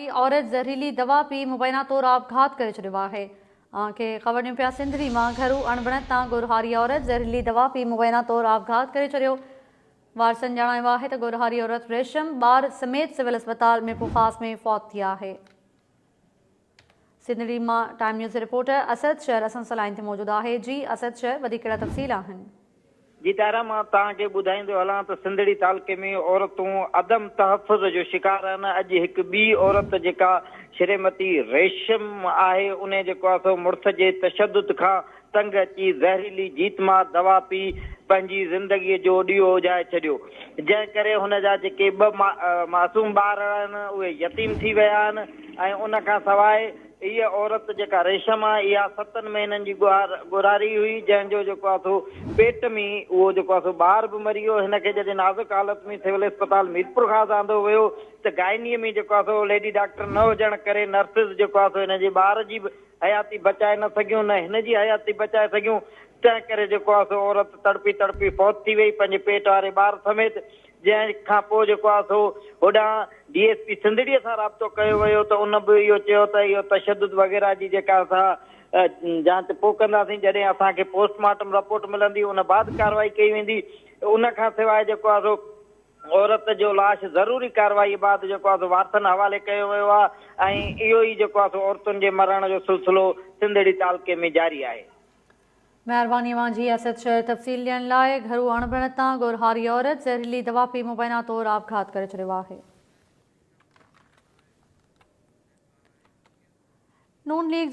औरत ज़हरीली दवा पी मुबैना तौर आपघात करे छॾियो आहे। ख़बर ॾियूं पिया सिंधरी मां घरू अणबणत तां ॻोरहारी औरत ज़हरीली दवा पी मुबैना तौर आपघात करे छॾियो। वारसनि ॼाणायो आहे त ॻोरहारी औरत रेशम ॿार समेत सिविल अस्पताल में पुखास में फौत थी आहे। सिंधरी मां टाइम न्यूज़ रिपोर्टर असद शहर असां सां लाइन ते मौजूदु आहे। जी असद शहर, वधीक कहिड़ा तफ़सील आहिनि? जी तारा, मां तव्हांखे ॿुधाईंदो हलां त सिंधड़ी तालुके में औरतूं अदम तहफ़ुज़ जो शिकार आहिनि। अॼु हिकु ॿी औरत जेका श्रीमती रेशम आहे, उन जेको आहे सो मुड़ुस जे तशद्दुद खां तंग अची ज़हरीली जीतमा दवा पी पंहिंजी ज़िंदगीअ जो ॾींहों उजाए छॾियो, जंहिं करे हुन जा जेके ॿ मासूम ॿार आहिनि उहे यतीम थी विया आहिनि। ऐं उन खां सवाइ इहा औरत जेका रेशम आहे, इहा 7 महीननि जी ॻोरहारी हुई, जंहिंजो जेको आहे सो पेट में उहो जेको आहे सो ॿार बि मरी वियो। हिनखे जॾहिं नाज़ुक हालत में सिविल अस्पताल मीरपुर खां आंदो वियो त गाइनीअ में जेको आहे सो लेडी डॉक्टर न हुजण करे नर्सिस जेको आहे सो हिन जे ॿार जी बि हयाती बचाए न सघियूं, न हिन जी हयाती बचाए सघियूं। तंहिं करे जेको आहे सो औरत तड़पी तड़पी फौत थी वई, पंहिंजे पेट वारे ॿार समेत। जंहिं खां पोइ जेको आहे सो होॾां DSP सिंधड़ीअ सां राब्तो कयो वियो त उन बि इहो चयो त इहो तशद्दुद वग़ैरह जी जेका असां जांच पोइ कंदासीं, जॾहिं असांखे पोस्टमार्टम रिपोर्ट मिलंदी उन बाद कार्रवाई कई वेंदी। उन खां सवाइ जेको आहे सो औरत जो लाश ज़रूरी कार्रवाई बाद जेको आहे सो वारसनि हवाले कयो वियो आहे। ऐं इहो ई जेको आहे सो औरतुनि जे मरण जो सिलसिलो सिंधड़ी तालुके में जारी आहे। महिरबानी मां जी असद शहर तफ़सील ॾियण लाइ। घरू अणबणत तां ॻोरहारी औरत ज़हरीली दवा पी मुबैना तौर आपघात करे छॾियो आहे। नून लीग